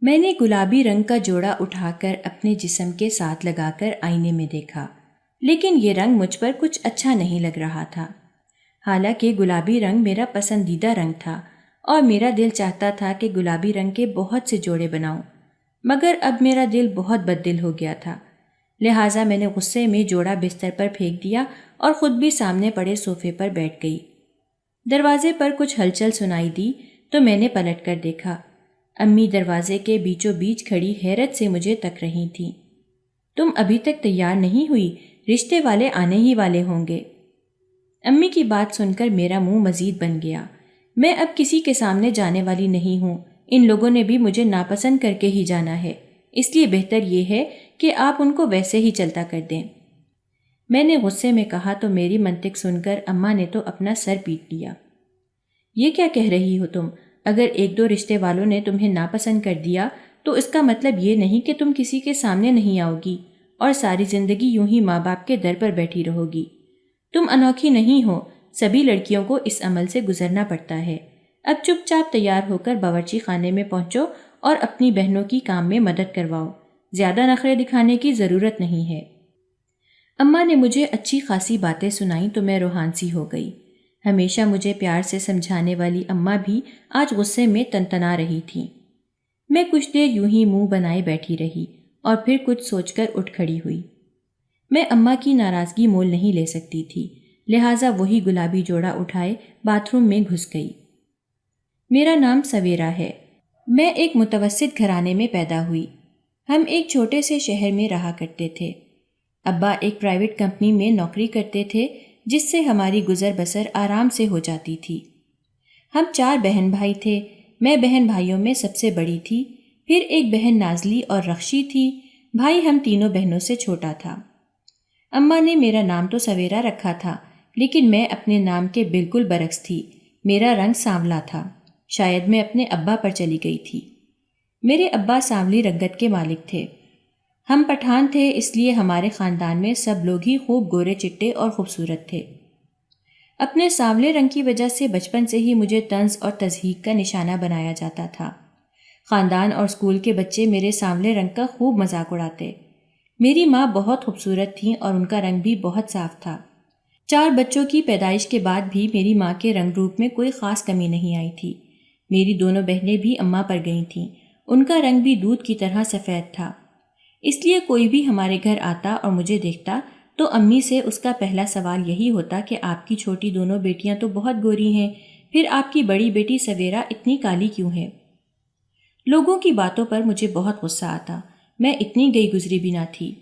میں نے گلابی رنگ کا جوڑا اٹھا کر اپنے جسم کے ساتھ لگا کر آئینے میں دیکھا، لیکن یہ رنگ مجھ پر کچھ اچھا نہیں لگ رہا تھا۔ حالانکہ گلابی رنگ میرا پسندیدہ رنگ تھا اور میرا دل چاہتا تھا کہ گلابی رنگ کے بہت سے جوڑے بناؤں، مگر اب میرا دل بہت بددل ہو گیا تھا، لہٰذا میں نے غصے میں جوڑا بستر پر پھینک دیا اور خود بھی سامنے پڑے صوفے پر بیٹھ گئی۔ دروازے پر کچھ ہلچل سنائی دی تو میں نے پلٹ کر دیکھا۔ امی دروازے کے بیچوں بیچ کھڑی حیرت سے مجھے تک رہی تھیں۔ تم ابھی تک تیار نہیں ہوئی؟ رشتے والے آنے ہی والے ہوں گے۔ امی کی بات سن کر میرا منہ مزید بن گیا۔ میں اب کسی کے سامنے جانے والی نہیں ہوں، ان لوگوں نے بھی مجھے ناپسند کر کے ہی جانا ہے، اس لیے بہتر یہ ہے کہ آپ ان کو ویسے ہی چلتا کر دیں۔ میں نے غصے میں کہا تو میری منطق سن کر اماں نے تو اپنا سر پیٹ لیا۔ یہ کیا کہہ رہی ہو تم؟ اگر ایک دو رشتے والوں نے تمہیں ناپسند کر دیا تو اس کا مطلب یہ نہیں کہ تم کسی کے سامنے نہیں آؤ گی اور ساری زندگی یوں ہی ماں باپ کے در پر بیٹھی رہو گی۔ تم انوکھی نہیں ہو، سبھی لڑکیوں کو اس عمل سے گزرنا پڑتا ہے۔ اب چپ چاپ تیار ہو کر باورچی خانے میں پہنچو اور اپنی بہنوں کی کام میں مدد کرواؤ، زیادہ نخرے دکھانے کی ضرورت نہیں ہے۔ اماں نے مجھے اچھی خاصی باتیں سنائیں تو میں روحان سی ہو گئی۔ ہمیشہ مجھے پیار سے سمجھانے والی اماں بھی آج غصے میں تنتنا رہی تھیں۔ میں کچھ دیر یوں ہی منہ بنائے بیٹھی رہی اور پھر کچھ سوچ کر اٹھ کھڑی ہوئی۔ میں اماں کی ناراضگی مول نہیں لے سکتی تھی، لہٰذا وہی گلابی جوڑا اٹھائے باتھ روم میں گھس گئی۔ میرا نام سویرا ہے۔ میں ایک متوسط گھرانے میں پیدا ہوئی۔ ہم ایک چھوٹے سے شہر میں رہا کرتے تھے۔ ابا ایک پرائیویٹ کمپنی میں نوکری کرتے تھے جس سے ہماری گزر بسر آرام سے ہو جاتی تھی۔ ہم 4 بہن بھائی تھے، میں بہن بھائیوں میں سب سے بڑی تھی، پھر ایک بہن نازلی اور رخشی تھی، بھائی ہم تینوں بہنوں سے چھوٹا تھا۔ اماں نے میرا نام تو سویرا رکھا تھا، لیکن میں اپنے نام کے بالکل برعکس تھی، میرا رنگ سانولا تھا، شاید میں اپنے ابا پر چلی گئی تھی۔ میرے ابا سانولی رنگت کے مالک تھے۔ ہم پٹھان تھے، اس لیے ہمارے خاندان میں سب لوگ ہی خوب گورے چٹے اور خوبصورت تھے۔ اپنے سانولے رنگ کی وجہ سے بچپن سے ہی مجھے طنز اور تضحیک کا نشانہ بنایا جاتا تھا۔ خاندان اور اسکول کے بچے میرے سانولے رنگ کا خوب مذاق اڑاتے۔ میری ماں بہت خوبصورت تھیں اور ان کا رنگ بھی بہت صاف تھا۔ 4 بچوں کی پیدائش کے بعد بھی میری ماں کے رنگ روپ میں کوئی خاص کمی نہیں آئی تھی۔ میری دونوں بہنیں بھی اماں پر گئی تھیں، ان کا رنگ بھی دودھ کی طرح سفید تھا۔ اس لیے کوئی بھی ہمارے گھر آتا اور مجھے دیکھتا تو امی سے اس کا پہلا سوال یہی ہوتا کہ آپ کی چھوٹی دونوں بیٹیاں تو بہت گوری ہیں، پھر آپ کی بڑی بیٹی سویرا اتنی کالی کیوں ہے؟ لوگوں کی باتوں پر مجھے بہت غصہ آتا، میں اتنی گئی گزری بھی نہ تھی۔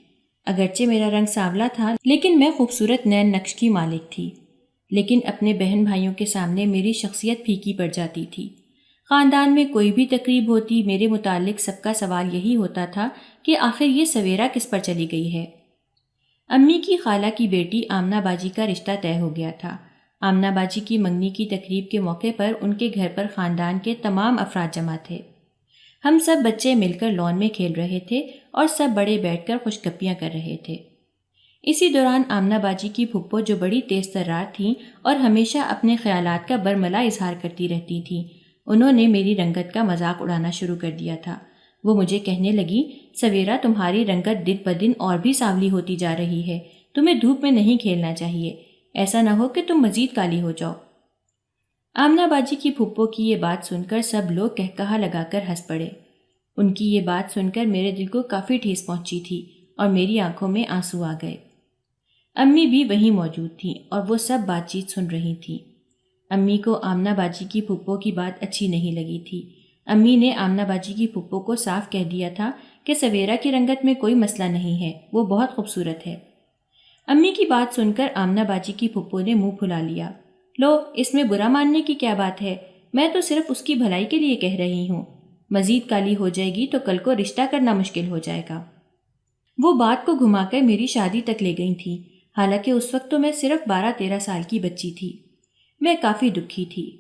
اگرچہ میرا رنگ سانولا تھا لیکن میں خوبصورت نین نقش کی مالک تھی، لیکن اپنے بہن بھائیوں کے سامنے میری شخصیت پھیکی پڑ جاتی تھی۔ خاندان میں کوئی بھی تقریب ہوتی، میرے متعلق سب کا سوال یہی ہوتا تھا کہ آخر یہ سویرا کس پر چلی گئی ہے۔ امی کی خالہ کی بیٹی آمنہ باجی کا رشتہ طے ہو گیا تھا۔ آمنہ باجی کی منگنی کی تقریب کے موقع پر ان کے گھر پر خاندان کے تمام افراد جمع تھے۔ ہم سب بچے مل کر لان میں کھیل رہے تھے اور سب بڑے بیٹھ کر خوش گپیاں کر رہے تھے۔ اسی دوران آمنہ باجی کی پھپھو جو بڑی تیز ترار تھیں اور ہمیشہ اپنے خیالات کا برملا اظہار کرتی رہتی تھیں، انہوں نے میری رنگت کا مذاق اڑانا شروع کر دیا تھا۔ وہ مجھے کہنے لگی، سویرا تمہاری رنگت دن بدن اور بھی سانولی ہوتی جا رہی ہے، تمہیں دھوپ میں نہیں کھیلنا چاہیے، ایسا نہ ہو کہ تم مزید کالی ہو جاؤ۔ آمنہ باجی کی پھپھو کی یہ بات سن کر سب لوگ کہکہا لگا کر ہنس پڑے۔ ان کی یہ بات سن کر میرے دل کو کافی ٹھیس پہنچی تھی اور میری آنکھوں میں آنسو آ گئے۔ امی بھی وہیں موجود تھیں اور وہ سب بات چیت سن رہی تھیں۔ امی کو آمنہ باجی کی پھپھو کی بات اچھی نہیں لگی تھی۔ امی نے آمنہ باجی کی پھپھو کو صاف کہہ دیا تھا کہ سویرا کی رنگت میں کوئی مسئلہ نہیں ہے، وہ بہت خوبصورت ہے۔ امی کی بات سن کر آمنہ باجی کی پھپھو نے منہ پھلا لیا۔ لو، اس میں برا ماننے کی کیا بات ہے؟ میں تو صرف اس کی بھلائی کے لیے کہہ رہی ہوں۔ مزید کالی ہو جائے گی تو کل کو رشتہ کرنا مشکل ہو جائے گا۔ وہ بات کو گھما کر میری شادی تک لے گئی تھیں، حالانکہ اس وقت تو میں صرف 12-13 سال کی بچی تھی۔ میں کافی دکھی تھی۔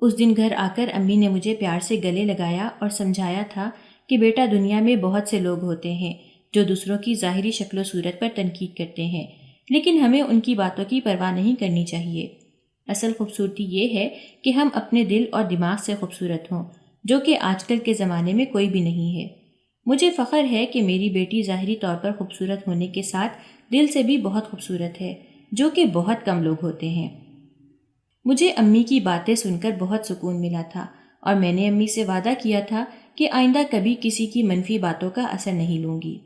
اس دن گھر آ کر امی نے مجھے پیار سے گلے لگایا اور سمجھایا تھا کہ بیٹا، دنیا میں بہت سے لوگ ہوتے ہیں جو دوسروں کی ظاہری شکل و صورت پر تنقید کرتے ہیں، لیکن ہمیں ان کی باتوں کی پرواہ نہیں کرنی چاہیے۔ اصل خوبصورتی یہ ہے کہ ہم اپنے دل اور دماغ سے خوبصورت ہوں۔ جو کہ آج کل کے زمانے میں کوئی بھی نہیں ہے۔ مجھے فخر ہے کہ میری بیٹی ظاہری طور پر خوبصورت ہونے کے ساتھ دل سے بھی بہت خوبصورت ہے، جو کہ بہت کم لوگ ہوتے ہیں۔ مجھے امی کی باتیں سن کر بہت سکون ملا تھا اور میں نے امی سے وعدہ کیا تھا کہ آئندہ کبھی کسی کی منفی باتوں کا اثر نہیں لوں گی۔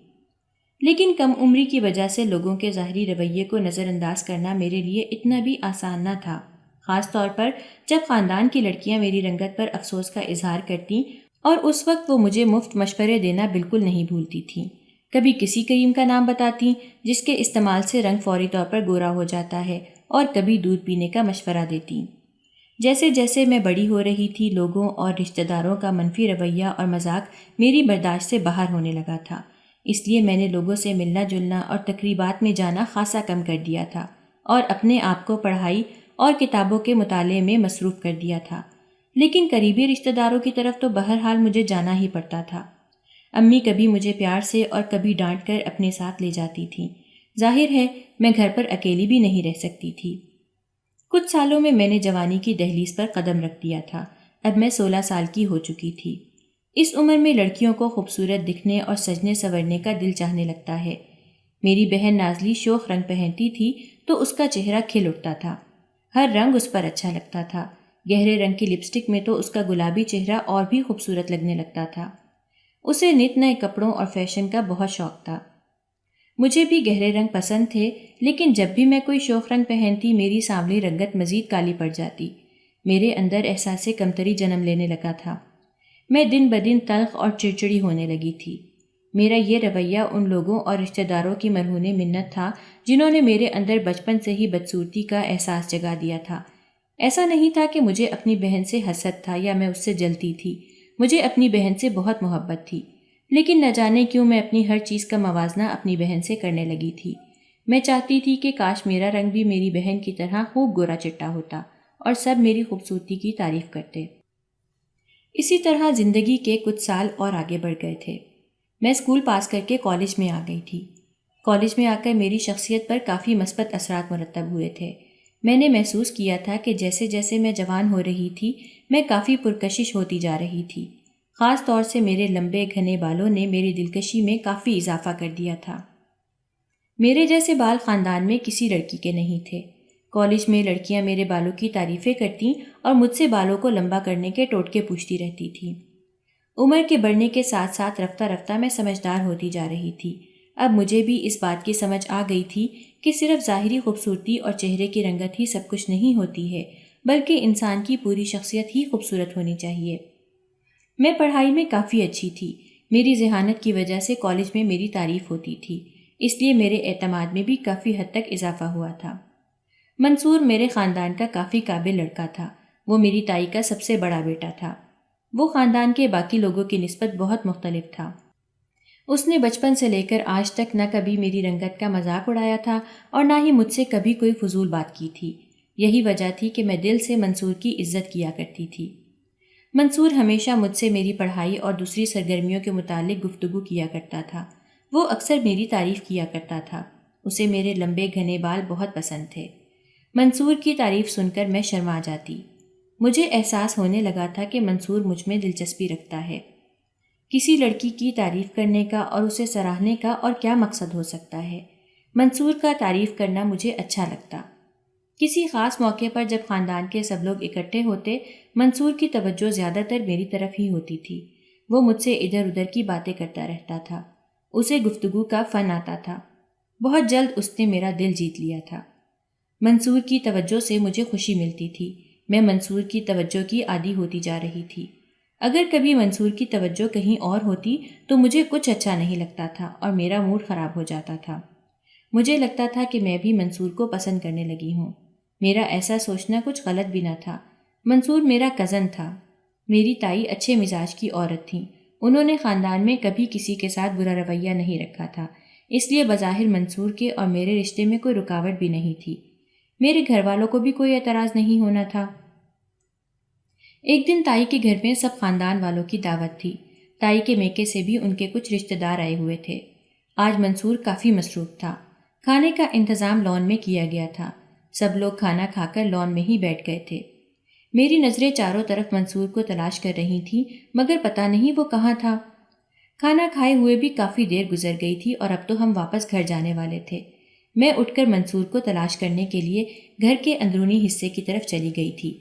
لیکن کم عمری کی وجہ سے لوگوں کے ظاہری رویے کو نظر انداز کرنا میرے لیے اتنا بھی آسان نہ تھا، خاص طور پر جب خاندان کی لڑکیاں میری رنگت پر افسوس کا اظہار کرتیں اور اس وقت وہ مجھے مفت مشورے دینا بالکل نہیں بھولتی تھیں۔ کبھی کسی کریم کا نام بتاتیں جس کے استعمال سے رنگ فوری طور پر گورا ہو جاتا ہے، اور کبھی دودھ پینے کا مشورہ دیتیں۔ جیسے جیسے میں بڑی ہو رہی تھی، لوگوں اور رشتہ داروں کا منفی رویہ اور مذاق میری برداشت سے باہر ہونے لگا تھا۔ اس لیے میں نے لوگوں سے ملنا جلنا اور تقریبات میں جانا خاصا کم کر دیا تھا اور اپنے آپ کو پڑھائی اور کتابوں کے مطالعے میں مصروف کر دیا تھا۔ لیکن قریبی رشتہ داروں کی طرف تو بہرحال مجھے جانا ہی پڑتا تھا۔ امی کبھی مجھے پیار سے اور کبھی ڈانٹ کر اپنے ساتھ لے جاتی تھیں۔ ظاہر ہے میں گھر پر اکیلی بھی نہیں رہ سکتی تھی۔ کچھ سالوں میں میں نے جوانی کی دہلیز پر قدم رکھ دیا تھا۔ اب میں 16 سال کی ہو چکی تھی۔ اس عمر میں لڑکیوں کو خوبصورت دکھنے اور سجنے سنورنے کا دل چاہنے لگتا ہے۔ میری بہن نازلی شوخ رنگ پہنتی تھی تو اس کا چہرہ کھل اٹھتا تھا، ہر رنگ اس پر اچھا لگتا تھا۔ گہرے رنگ کی لپسٹک میں تو اس کا گلابی چہرہ اور بھی خوبصورت لگنے لگتا تھا۔ اسے نت نئے کپڑوں اور فیشن کا بہت شوق تھا۔ مجھے بھی گہرے رنگ پسند تھے، لیکن جب بھی میں کوئی شوخ رنگ پہنتی میری سانولی رنگت مزید کالی پڑ جاتی۔ میرے اندر احساس کمتری جنم لینے لگا تھا۔ میں دن بدن تلخ اور چڑچڑی ہونے لگی تھی۔ میرا یہ رویہ ان لوگوں اور رشتہ داروں کی مرہون منت تھا جنہوں نے میرے اندر بچپن سے ہی بدصورتی کا احساس جگا دیا تھا۔ ایسا نہیں تھا کہ مجھے اپنی بہن سے حسد تھا یا میں اس سے جلتی تھی۔ مجھے اپنی بہن سے بہت محبت تھی، لیکن نہ جانے کیوں میں اپنی ہر چیز کا موازنہ اپنی بہن سے کرنے لگی تھی۔ میں چاہتی تھی کہ کاش میرا رنگ بھی میری بہن کی طرح خوب گورا چٹا ہوتا اور سب میری خوبصورتی کی تعریف کرتے۔ اسی طرح زندگی کے کچھ سال اور آگے بڑھ گئے تھے۔ میں اسکول پاس کر کے کالج میں آ گئی تھی۔ کالج میں آ کر میری شخصیت پر کافی مثبت اثرات مرتب ہوئے تھے۔ میں نے محسوس کیا تھا کہ جیسے جیسے میں جوان ہو رہی تھی میں کافی پرکشش ہوتی جا رہی تھی۔ خاص طور سے میرے لمبے گھنے بالوں نے میری دلکشی میں کافی اضافہ کر دیا تھا۔ میرے جیسے بال خاندان میں کسی لڑکی کے نہیں تھے۔ کالج میں لڑکیاں میرے بالوں کی تعریفیں کرتیں اور مجھ سے بالوں کو لمبا کرنے کے ٹوٹکے پوچھتی رہتی تھیں۔ عمر کے بڑھنے کے ساتھ ساتھ رفتہ رفتہ میں سمجھدار ہوتی جا رہی تھی۔ اب مجھے بھی اس بات کی سمجھ آ گئی تھی کہ صرف ظاہری خوبصورتی اور چہرے کی رنگت ہی سب کچھ نہیں ہوتی ہے، بلکہ انسان کی پوری شخصیت ہی خوبصورت ہونی چاہیے۔ میں پڑھائی میں کافی اچھی تھی۔ میری ذہانت کی وجہ سے کالج میں میری تعریف ہوتی تھی، اس لیے میرے اعتماد میں بھی کافی حد تک اضافہ ہوا تھا۔ منصور میرے خاندان کا کافی قابل لڑکا تھا۔ وہ میری تائی کا سب سے بڑا بیٹا تھا۔ وہ خاندان کے باقی لوگوں کی نسبت بہت مختلف تھا۔ اس نے بچپن سے لے کر آج تک نہ کبھی میری رنگت کا مذاق اڑایا تھا اور نہ ہی مجھ سے کبھی کوئی فضول بات کی تھی۔ یہی وجہ تھی کہ میں دل سے منصور کی عزت کیا کرتی تھی۔ منصور ہمیشہ مجھ سے میری پڑھائی اور دوسری سرگرمیوں کے متعلق گفتگو کیا کرتا تھا۔ وہ اکثر میری تعریف کیا کرتا تھا۔ اسے میرے لمبے گھنے بال بہت پسند تھے۔ منصور کی تعریف سن کر میں شرما جاتی۔ مجھے احساس ہونے لگا تھا کہ منصور مجھ میں دلچسپی رکھتا ہے۔ کسی لڑکی کی تعریف کرنے کا اور اسے سراہنے کا اور کیا مقصد ہو سکتا ہے؟ منصور کا تعریف کرنا مجھے اچھا لگتا۔ کسی خاص موقع پر جب خاندان کے سب لوگ اکٹھے ہوتے، منصور کی توجہ زیادہ تر میری طرف ہی ہوتی تھی۔ وہ مجھ سے ادھر ادھر کی باتیں کرتا رہتا تھا۔ اسے گفتگو کا فن آتا تھا۔ بہت جلد اس نے میرا دل جیت لیا تھا۔ منصور کی توجہ سے مجھے خوشی ملتی تھی۔ میں منصور کی توجہ کی عادی ہوتی جا رہی تھی۔ اگر کبھی منصور کی توجہ کہیں اور ہوتی تو مجھے کچھ اچھا نہیں لگتا تھا اور میرا موڈ خراب ہو جاتا تھا۔ مجھے لگتا تھا کہ میں بھی منصور کو پسند کرنے لگی ہوں۔ میرا ایسا سوچنا کچھ غلط بھی نہ تھا۔ منصور میرا کزن تھا۔ میری تائی اچھے مزاج کی عورت تھیں۔ انہوں نے خاندان میں کبھی کسی کے ساتھ برا رویہ نہیں رکھا تھا، اس لیے بظاہر منصور کے اور میرے رشتے میں کوئی رکاوٹ بھی نہیں تھی۔ میرے گھر والوں کو بھی کوئی اعتراض نہیں ہونا تھا۔ ایک دن تائی کے گھر میں سب خاندان والوں کی دعوت تھی۔ تائی کے میکے سے بھی ان کے کچھ رشتہ دار آئے ہوئے تھے۔ آج منصور کافی مصروف تھا۔ کھانے کا انتظام لان میں کیا گیا تھا۔ سب لوگ کھانا کھا کر لان میں ہی بیٹھ گئے تھے۔ میری نظریں چاروں طرف منصور کو تلاش کر رہی تھیں، مگر پتہ نہیں وہ کہاں تھا۔ کھانا کھائے ہوئے بھی کافی دیر گزر گئی تھی اور اب تو ہم واپس گھر جانے والے تھے۔ میں اٹھ کر منصور کو تلاش کرنے کے لیے گھر کے اندرونی حصے کی طرف چلی گئی تھی۔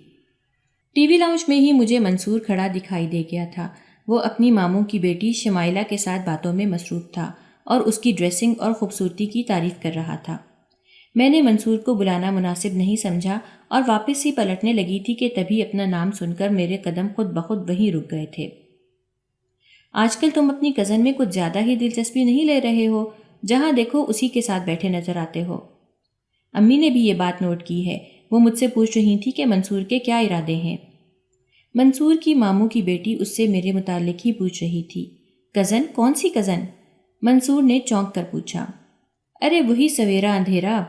ٹی وی لاؤنج میں ہی مجھے منصور کھڑا دکھائی دے گیا تھا۔ وہ اپنی ماموں کی بیٹی شمائلہ کے ساتھ باتوں میں مصروف تھا اور اس کی ڈریسنگ اور خوبصورتی کی تعریف کر رہا تھا۔ میں نے منصور کو بلانا مناسب نہیں سمجھا اور واپس ہی پلٹنے لگی تھی کہ تبھی اپنا نام سن کر میرے قدم خود بخود وہیں رک گئے تھے۔ آج کل تم اپنی کزن میں کچھ زیادہ ہی دلچسپی نہیں لے رہے ہو، جہاں دیکھو اسی کے ساتھ بیٹھے نظر آتے ہو۔ امی نے بھی یہ بات نوٹ کی ہے، وہ مجھ سے پوچھ رہی تھی کہ منصور کے کیا ارادے ہیں۔ منصور کی ماموں کی بیٹی اس سے میرے متعلق ہی پوچھ رہی تھی۔ کزن؟ کون سی کزن؟ منصور نے چونک کر پوچھا۔ ارے وہی سویرا اندھیرا،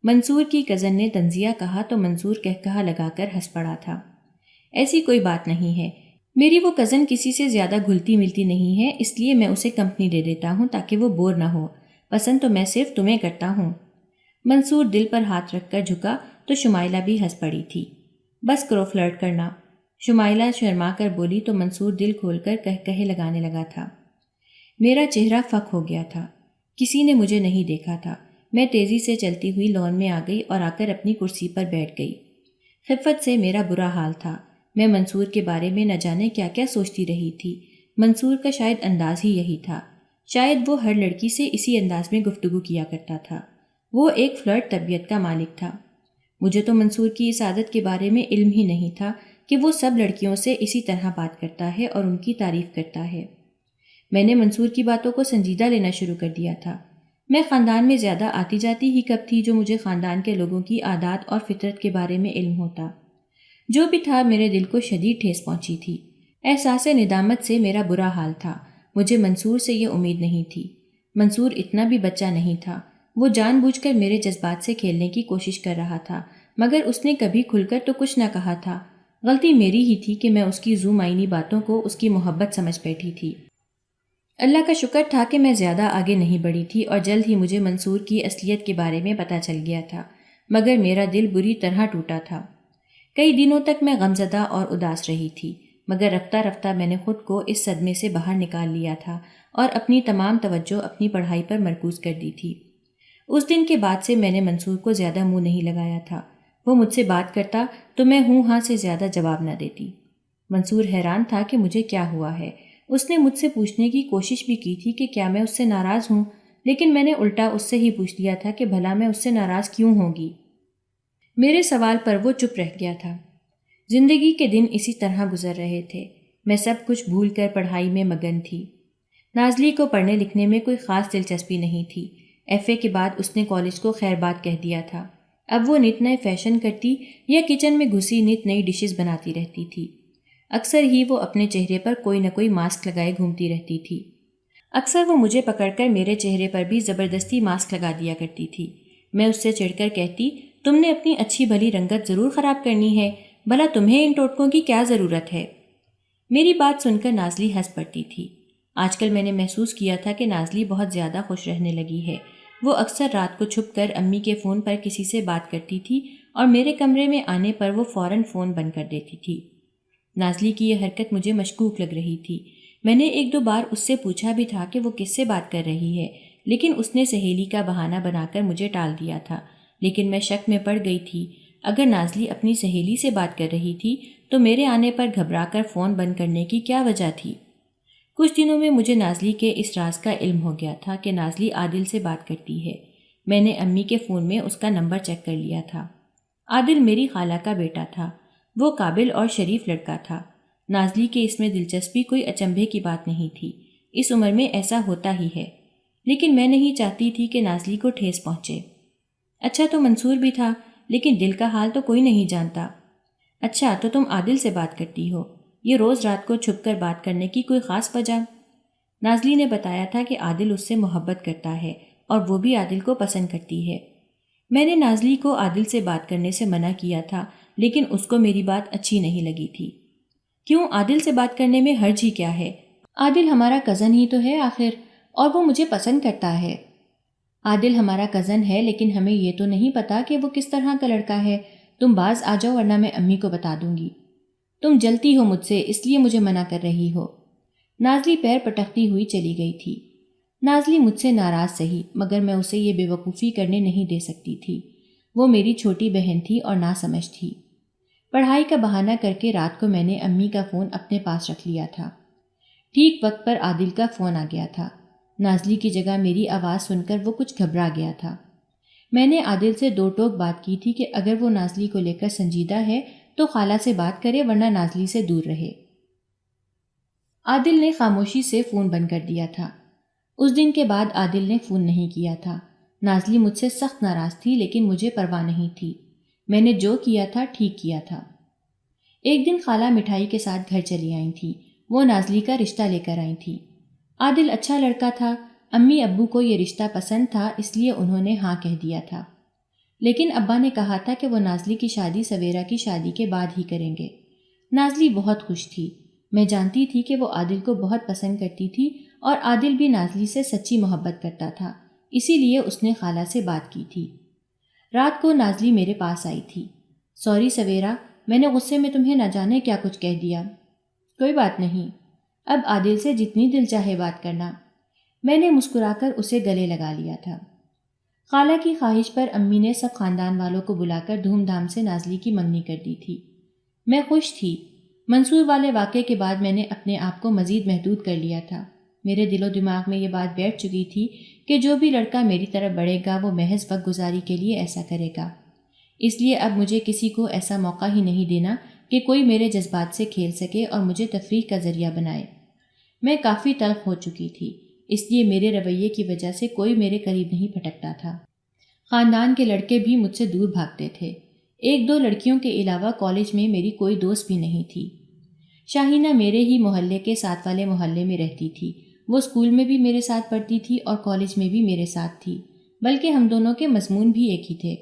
منصور کی کزن نے طنزیہ کہا تو منصور کہا لگا کر ہنس پڑا تھا۔ ایسی کوئی بات نہیں ہے، میری وہ کزن کسی سے زیادہ گھلتی ملتی نہیں ہے، اس لیے میں اسے کمپنی دے دیتا ہوں تاکہ وہ بور نہ ہو۔ پسند تو میں صرف تمہیں کرتا ہوں۔ منصور دل پر ہاتھ رکھ کر جھکا تو شمائلہ بھی ہنس پڑی تھی۔ بس کرو فلرٹ کرنا، شمائلہ شرما کر بولی تو منصور دل کھول کر کہے لگانے لگا تھا۔ میرا چہرہ فک ہو گیا تھا، کسی نے مجھے نہیں دیکھا تھا۔ میں تیزی سے چلتی ہوئی لان میں آ گئی اور آ کر اپنی کرسی پر بیٹھ گئی۔ خفت سے میرا برا حال تھا۔ میں منصور کے بارے میں نہ جانے کیا کیا سوچتی رہی تھی۔ منصور کا شاید انداز ہی یہی تھا، شاید وہ ہر لڑکی سے اسی انداز میں گفتگو کیا کرتا تھا۔ وہ ایک فلرٹ طبیعت کا مالک تھا۔ مجھے تو منصور کی اس عادت کے بارے میں علم ہی نہیں تھا کہ وہ سب لڑکیوں سے اسی طرح بات کرتا ہے اور ان کی تعریف کرتا ہے۔ میں نے منصور کی باتوں کو سنجیدہ لینا شروع کر دیا تھا۔ میں خاندان میں زیادہ آتی جاتی ہی کب تھی جو مجھے خاندان کے لوگوں کی عادات اور فطرت کے بارے میں علم ہوتا۔ جو بھی تھا میرے دل کو شدید ٹھیس پہنچی تھی۔ احساس ندامت سے میرا برا حال تھا۔ مجھے منصور سے یہ امید نہیں تھی۔ منصور اتنا بھی بچہ نہیں تھا۔ وہ جان بوجھ کر میرے جذبات سے کھیلنے کی کوشش کر رہا تھا، مگر اس نے کبھی کھل کر تو کچھ نہ کہا تھا۔ غلطی میری ہی تھی کہ میں اس کی ذو معنی باتوں کو اس کی محبت سمجھ بیٹھی تھی۔ اللہ کا شکر تھا کہ میں زیادہ آگے نہیں بڑھی تھی اور جلد ہی مجھے منصور کی اصلیت کے بارے میں پتہ چل گیا تھا، مگر میرا دل بری طرح ٹوٹا تھا۔ کئی دنوں تک میں غمزدہ اور اداس رہی تھی، مگر رفتہ رفتہ میں نے خود کو اس صدمے سے باہر نکال لیا تھا اور اپنی تمام توجہ اپنی پڑھائی پر مرکوز کر دی تھی۔ اس دن کے بعد سے میں نے منصور کو زیادہ منہ نہیں لگایا تھا۔ وہ مجھ سے بات کرتا تو میں ہوں ہاں سے زیادہ جواب نہ دیتی۔ منصور حیران تھا کہ مجھے کیا ہوا ہے۔ اس نے مجھ سے پوچھنے کی کوشش بھی کی تھی کہ کیا میں اس سے ناراض ہوں، لیکن میں نے الٹا اس سے ہی پوچھ لیا تھا کہ بھلا میں اس سے ناراض کیوں ہوگی۔ میرے سوال پر وہ چپ رہ گیا تھا۔ زندگی کے دن اسی طرح گزر رہے تھے۔ میں سب کچھ بھول کر پڑھائی میں مگن تھی۔ نازلی کو پڑھنے لکھنے میں کوئی خاص دلچسپی نہیں تھی۔ ایف اے کے بعد اس نے کالج کو خیر بات کہہ دیا تھا۔ اب وہ نت نئے فیشن کرتی یا کچن میں گھسی نت نئی ڈشز بناتی رہتی تھی۔ اکثر ہی وہ اپنے چہرے پر کوئی نہ کوئی ماسک لگائے گھومتی رہتی تھی۔ اکثر وہ مجھے پکڑ کر میرے چہرے پر بھی زبردستی ماسک لگا دیا کرتی تھی۔ میں اس سے چڑھ کر کہتی، تم نے اپنی اچھی بھلی رنگت ضرور خراب کرنی ہے، بھلا تمہیں ان ٹوٹکوں کی کیا ضرورت ہے؟ میری بات سن کر نازلی ہنس پڑتی تھی۔ آج کل میں نے محسوس کیا تھا کہ نازلی بہت زیادہ خوش رہنے لگی ہے۔ وہ اکثر رات کو چھپ کر امی کے فون پر کسی سے بات کرتی تھی اور میرے کمرے میں آنے پر وہ فوراً فون بند کر دیتی تھی۔ نازلی کی یہ حرکت مجھے مشکوک لگ رہی تھی۔ میں نے ایک دو بار اس سے پوچھا بھی تھا کہ وہ کس سے بات کر رہی ہے، لیکن اس نے سہیلی کا بہانہ بنا کر مجھے ٹال دیا تھا۔ لیکن میں شک میں پڑ گئی تھی، اگر نازلی اپنی سہیلی سے بات کر رہی تھی تو میرے آنے پر گھبرا کر فون بند کرنے کی کیا وجہ تھی؟ کچھ دنوں میں مجھے نازلی کے اس راز کا علم ہو گیا تھا کہ نازلی عادل سے بات کرتی ہے۔ میں نے امی کے فون میں اس کا نمبر چیک کر لیا تھا۔ عادل میری خالہ کا بیٹا تھا۔ وہ قابل اور شریف لڑکا تھا۔ نازلی کے اس میں دلچسپی کوئی اچنبھے کی بات نہیں تھی، اس عمر میں ایسا ہوتا ہی ہے، لیکن میں نہیں چاہتی تھی کہ نازلی کو ٹھیس پہنچے۔ اچھا تو منصور بھی تھا، لیکن دل کا حال تو کوئی نہیں جانتا۔ اچھا تو تم عادل سے بات کرتی ہو، یہ روز رات کو چھپ کر بات کرنے کی کوئی خاص وجہ؟ نازلی نے بتایا تھا کہ عادل اس سے محبت کرتا ہے اور وہ بھی عادل کو پسند کرتی ہے۔ میں نے نازلی کو عادل سے بات کرنے سے منع کیا تھا، لیکن اس کو میری بات اچھی نہیں لگی تھی۔ کیوں؟ عادل سے بات کرنے میں حرج ہی کیا ہے؟ عادل ہمارا کزن ہی تو ہے آخر، اور وہ مجھے پسند کرتا ہے۔ عادل ہمارا کزن ہے، لیکن ہمیں یہ تو نہیں پتا کہ وہ کس طرح کا لڑکا ہے، تم باز آ جاؤ ورنہ میں امی کو بتا دوں گی۔ تم جلتی ہو مجھ سے، اس لیے مجھے منع کر رہی ہو۔ نازلی پیر پٹکتی ہوئی چلی گئی تھی۔ نازلی مجھ سے ناراض سہی، مگر میں اسے یہ بے وقوفی کرنے نہیں دے سکتی تھی۔ وہ میری چھوٹی بہن تھی اور ناسمجھ تھی۔ پڑھائی کا بہانہ کر کے رات کو میں نے امی کا فون اپنے پاس رکھ لیا تھا۔ ٹھیک وقت پر عادل کا فون آ گیا تھا۔ نازلی کی جگہ میری آواز سن کر وہ کچھ گھبرا گیا تھا۔ میں نے عادل سے دو ٹوک بات کی تھی کہ اگر وہ نازلی کو لے کر سنجیدہ ہے تو خالہ سے بات کرے ورنہ نازلی سے دور رہے۔ عادل نے خاموشی سے فون بند کر دیا تھا۔ اس دن کے بعد عادل نے فون نہیں کیا تھا۔ نازلی مجھ سے سخت ناراض تھی لیکن مجھے پرواہ نہیں تھی۔ میں نے جو کیا تھا ٹھیک کیا تھا۔ ایک دن خالہ مٹھائی کے ساتھ گھر چلی آئی تھی۔ وہ نازلی کا رشتہ لے کر آئی تھی۔ عادل اچھا لڑکا تھا۔ امی ابو کو یہ رشتہ پسند تھا، اس لیے انہوں نے ہاں کہہ دیا تھا۔ لیکن ابا نے کہا تھا کہ وہ نازلی کی شادی سویرا کی شادی کے بعد ہی کریں گے۔ نازلی بہت خوش تھی۔ میں جانتی تھی کہ وہ عادل کو بہت پسند کرتی تھی اور عادل بھی نازلی سے سچی محبت کرتا تھا، اسی لیے اس نے خالہ سے بات کی تھی۔ رات کو نازلی میرے پاس آئی تھی۔ سوری سویرا، میں نے غصے میں تمہیں نہ جانے کیا کچھ کہہ دیا۔ کوئی بات نہیں، اب عادل سے جتنی دل چاہے بات کرنا۔ میں نے مسکرا کر اسے گلے لگا لیا تھا۔ خالہ کی خواہش پر امی نے سب خاندان والوں کو بلا کر دھوم دھام سے نازلی کی منگنی کر دی تھی۔ میں خوش تھی۔ منصور والے واقعے کے بعد میں نے اپنے آپ کو مزید محدود کر لیا تھا۔ میرے دل و دماغ میں یہ بات بیٹھ چکی تھی کہ جو بھی لڑکا میری طرف بڑھے گا وہ محض وقت گزاری کے لیے ایسا کرے گا۔ اس لیے اب مجھے کسی کو ایسا موقع ہی نہیں دینا کہ کوئی میرے جذبات سے کھیل سکے اور مجھے تفریح کا ذریعہ بنائے۔ میں کافی تلخ ہو چکی تھی، اس لیے میرے رویے کی وجہ سے کوئی میرے قریب نہیں پھٹکتا تھا۔ خاندان کے لڑکے بھی مجھ سے دور بھاگتے تھے۔ ایک دو لڑکیوں کے علاوہ کالج میں میری کوئی دوست بھی نہیں تھی۔ شاہینہ میرے ہی محلے کے ساتھ والے محلے میں رہتی تھی۔ وہ اسکول میں بھی میرے ساتھ پڑھتی تھی اور کالج میں بھی میرے ساتھ تھی، بلکہ ہم دونوں کے مضمون بھی ایک ہی تھے۔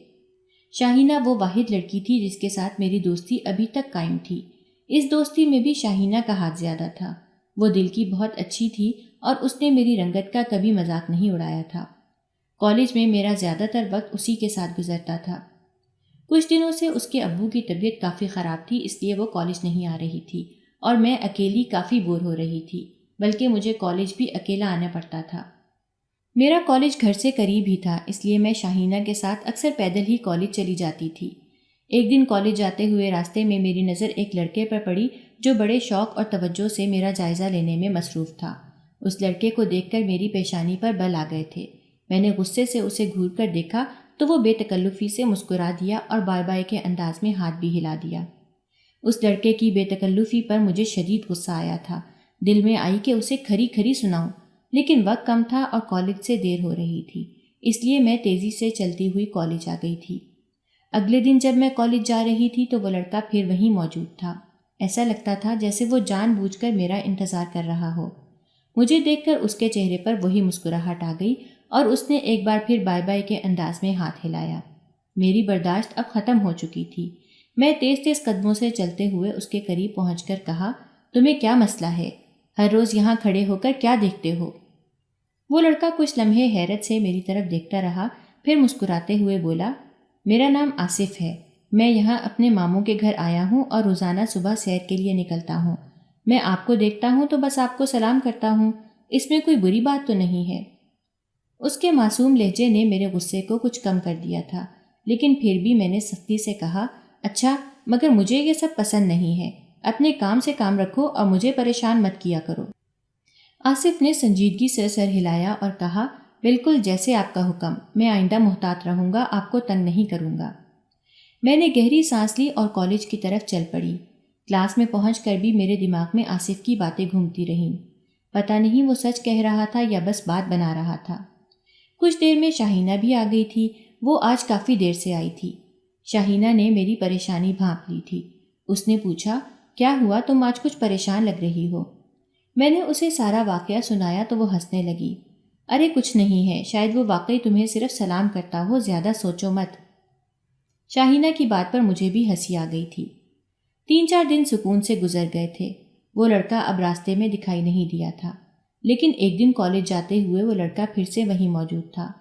شاہینہ وہ واحد لڑکی تھی جس کے ساتھ میری دوستی ابھی تک قائم تھی۔ اس دوستی میں بھی شاہینہ کا ہاتھ زیادہ تھا۔ وہ دل کی بہت اچھی تھی اور اس نے میری رنگت کا کبھی مذاق نہیں اڑایا تھا۔ کالج میں میرا زیادہ تر وقت اسی کے ساتھ گزرتا تھا۔ کچھ دنوں سے اس کے ابو کی طبیعت کافی خراب تھی، اس لیے وہ کالج نہیں آ رہی تھی اور میں اکیلی کافی بور ہو رہی تھی، بلکہ مجھے کالج بھی اکیلا آنا پڑتا تھا۔ میرا کالج گھر سے قریب ہی تھا، اس لیے میں شاہینہ کے ساتھ اکثر پیدل ہی کالج چلی جاتی تھی۔ ایک دن کالج جاتے ہوئے راستے میں میری نظر ایک لڑکے پر پڑی جو بڑے شوق اور توجہ سے میرا جائزہ لینے میں مصروف تھا۔ اس لڑکے کو دیکھ کر میری پیشانی پر بل آ گئے تھے۔ میں نے غصے سے اسے گھور کر دیکھا تو وہ بے تکلفی سے مسکرا دیا اور بائے بائے کے انداز میں ہاتھ بھی ہلا دیا۔ اس لڑکے کی بے تکلفی پر مجھے شدید غصہ آیا تھا۔ دل میں آئی کہ اسے کھری کھری سناؤں، لیکن وقت کم تھا اور کالج سے دیر ہو رہی تھی، اس لیے میں تیزی سے چلتی ہوئی کالج آ گئی تھی۔ اگلے دن جب میں کالج جا رہی تھی تو وہ لڑکا پھر وہیں موجود تھا۔ ایسا لگتا تھا جیسے وہ جان بوجھ کر میرا انتظار کر رہا ہو۔ مجھے دیکھ کر اس کے چہرے پر وہی مسکراہٹ آ گئی اور اس نے ایک بار پھر بائے بائے کے انداز میں ہاتھ ہلایا۔ میری برداشت اب ختم ہو چکی تھی۔ میں تیز تیز قدموں سے چلتے ہوئے اس کے قریب پہنچ کر کہا، تمہیں کیا مسئلہ ہے؟ ہر روز یہاں کھڑے ہو کر کیا دیکھتے ہو؟ وہ لڑکا کچھ لمحے حیرت سے میری طرف دیکھتا رہا، پھر مسکراتے ہوئے بولا، میرا نام آصف ہے۔ میں یہاں اپنے ماموں کے گھر آیا ہوں اور روزانہ صبح سیر کے لیے نکلتا ہوں۔ میں آپ کو دیکھتا ہوں تو بس آپ کو سلام کرتا ہوں، اس میں کوئی بری بات تو نہیں ہے۔ اس کے معصوم لہجے نے میرے غصے کو کچھ کم کر دیا تھا، لیکن پھر بھی میں نے سختی سے کہا، اچھا، مگر مجھے یہ سب پسند نہیں ہے۔ اپنے کام سے کام رکھو اور مجھے پریشان مت کیا کرو۔ آصف نے سنجیدگی سے سر ہلایا اور کہا، بالکل جیسے آپ کا حکم، میں آئندہ محتاط رہوں گا، آپ کو تنگ نہیں کروں گا۔ میں نے گہری سانس لی اور کالج کی طرف چل پڑی۔ کلاس میں پہنچ کر بھی میرے دماغ میں آصف کی باتیں گھومتی رہیں۔ پتہ نہیں وہ سچ کہہ رہا تھا یا بس بات بنا رہا تھا۔ کچھ دیر میں شاہینہ بھی آ گئی تھی۔ وہ آج کافی دیر سے آئی تھی۔ شاہینہ نے میری پریشانی بھانپ لی تھی۔ اس نے پوچھا، کیا ہوا، تم آج کچھ پریشان لگ رہی ہو؟ میں نے اسے سارا واقعہ سنایا تو وہ ہنسنے لگی۔ ارے کچھ نہیں ہے، شاید وہ واقعی تمہیں صرف سلام کرتا ہو، زیادہ سوچو مت۔ شاہینہ کی بات پر مجھے بھی ہنسی آ گئی تھی۔ 3-4 دن سکون سے گزر گئے تھے۔ وہ لڑکا اب راستے میں دکھائی نہیں دیا تھا، لیکن ایک دن کالج جاتے ہوئے وہ لڑکا پھر سے وہیں موجود تھا۔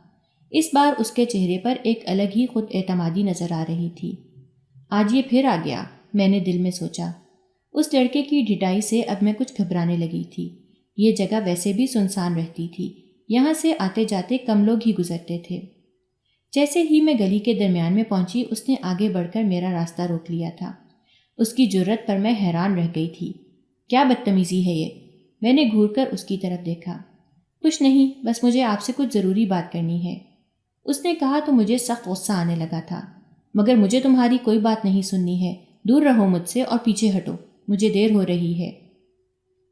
اس بار اس کے چہرے پر ایک الگ ہی خود اعتمادی نظر آ رہی تھی۔ آج یہ پھر آ گیا، میں نے دل میں سوچا۔ اس لڑکے کی ڈھٹائی سے اب میں کچھ گھبرانے لگی تھی۔ یہ جگہ ویسے بھی سنسان رہتی تھی، یہاں سے آتے جاتے کم لوگ ہی گزرتے تھے۔ جیسے ہی میں گلی کے درمیان میں پہنچی، اس نے آگے بڑھ کر میرا راستہ روک لیا تھا۔ اس کی جرت پر میں حیران رہ گئی تھی۔ کیا بدتمیزی ہے یہ؟ میں نے گھور کر اس کی طرف دیکھا۔ کچھ نہیں، بس مجھے آپ سے کچھ ضروری بات کرنی ہے، اس نے کہا تو مجھے سخت غصہ آنے لگا تھا۔ مگر مجھے تمہاری کوئی بات نہیں سننی ہے، دور رہو مجھ سے اور پیچھے ہٹو، مجھے دیر ہو رہی ہے۔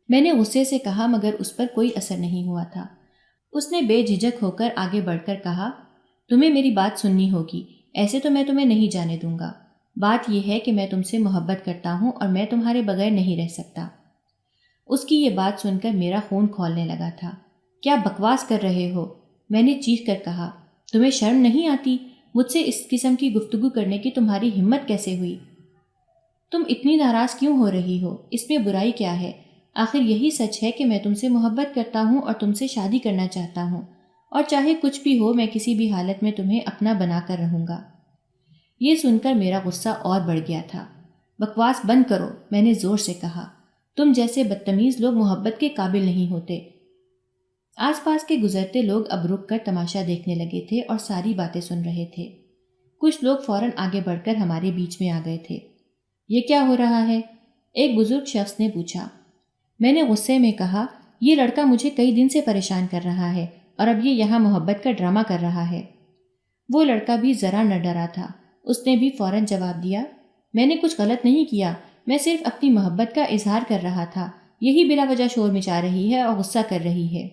میں نے غصے سے کہا مگر اس پر کوئی اثر نہیں ہوا تھا۔ اس نے بے جھجک ہو کر آگے بڑھ کر کہا، تمہیں میری بات سننی ہوگی، ایسے تو میں تمہیں نہیں جانے دوں گا۔ بات یہ ہے کہ میں تم سے محبت کرتا ہوں اور میں تمہارے بغیر نہیں رہ سکتا۔ اس کی یہ بات سن کر میرا خون کھولنے لگا تھا۔ کیا بکواس کر رہے ہو؟ میں نے چیخ کر کہا۔ تمہیں شرم نہیں آتی؟ مجھ سے اس قسم کی گفتگو کرنے کی تمہاری ہمت کیسے ہوئی؟ تم اتنی ناراض کیوں ہو رہی ہو؟ اس میں برائی کیا ہے؟ آخر یہی سچ ہے کہ میں تم سے محبت کرتا ہوں اور تم سے شادی کرنا چاہتا ہوں، اور چاہے کچھ بھی ہو میں کسی بھی حالت میں تمہیں اپنا بنا کر رہوں گا۔ یہ سن کر میرا غصہ اور بڑھ گیا تھا۔ بکواس بند کرو، میں نے زور سے کہا۔ تم جیسے بدتمیز لوگ محبت کے قابل نہیں ہوتے۔ آس پاس کے گزرتے لوگ اب رک کر تماشا دیکھنے لگے تھے اور ساری باتیں سن رہے تھے۔ کچھ لوگ فوراً آگے بڑھ کر ہمارے بیچ میں آ گئے تھے۔ یہ کیا ہو رہا ہے؟ ایک بزرگ شخص نے پوچھا۔ میں نے غصے میں کہا، یہ لڑکا مجھے کئی دن سے پریشان کر رہا ہے اور اب یہ یہاں محبت کا ڈرامہ کر رہا ہے۔ وہ لڑکا بھی ذرا نہ ڈرا تھا۔ اس نے بھی فوراً جواب دیا، میں نے کچھ غلط نہیں کیا، میں صرف اپنی محبت کا اظہار کر رہا تھا، یہی بلا وجہ شور مچا رہی ہے اور غصہ کر رہی ہے۔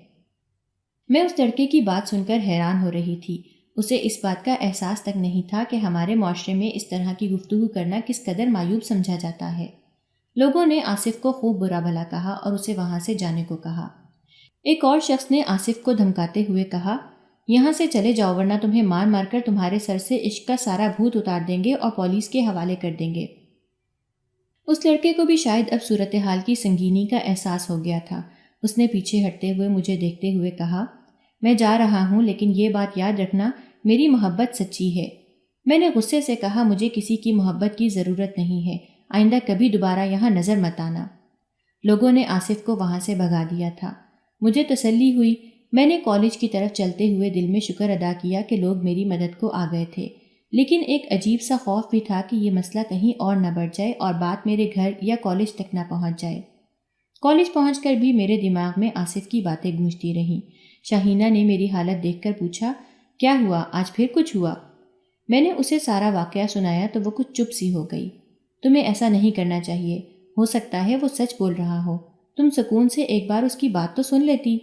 میں اس لڑکے کی بات سن کر حیران ہو رہی تھی۔ اسے اس بات کا احساس تک نہیں تھا کہ ہمارے معاشرے میں اس طرح کی گفتگو کرنا کس قدر معیوب سمجھا جاتا ہے۔ لوگوں نے آصف کو خوب برا بھلا کہا اور اسے وہاں سے جانے کو کہا۔ ایک اور شخص نے آصف کو دھمکاتے ہوئے کہا، یہاں سے چلے جاؤ ورنہ تمہیں مار مار کر تمہارے سر سے عشق کا سارا بھوت اتار دیں گے اور پولیس کے حوالے کر دیں گے۔ اس لڑکے کو بھی شاید اب صورتحال کی سنگینی کا احساس ہو گیا تھا۔ اس نے پیچھے ہٹتے ہوئے مجھے دیکھتے ہوئے کہا، میں جا رہا ہوں لیکن یہ بات یاد رکھنا، میری محبت سچی ہے۔ میں نے غصے سے کہا، مجھے کسی کی محبت کی ضرورت نہیں ہے، آئندہ کبھی دوبارہ یہاں نظر مت آنا۔ لوگوں نے آصف کو وہاں سے بھگا دیا تھا۔ مجھے تسلی ہوئی۔ میں نے کالج کی طرف چلتے ہوئے دل میں شکر ادا کیا کہ لوگ میری مدد کو آ گئے تھے، لیکن ایک عجیب سا خوف بھی تھا کہ یہ مسئلہ کہیں اور نہ بڑھ جائے اور بات میرے گھر یا کالج تک نہ پہنچ جائے۔ کالج پہنچ کر بھی میرے دماغ میں آصف کی باتیں گونجتی رہیں۔ شاہینہ نے میری حالت دیکھ کر پوچھا، کیا ہوا؟ آج پھر کچھ ہوا؟ میں نے اسے سارا واقعہ سنایا تو وہ کچھ چپ سی ہو گئی۔ تمہیں ایسا نہیں کرنا چاہیے، ہو سکتا ہے وہ سچ بول رہا ہو، تم سکون سے ایک بار اس کی بات تو سن لیتی۔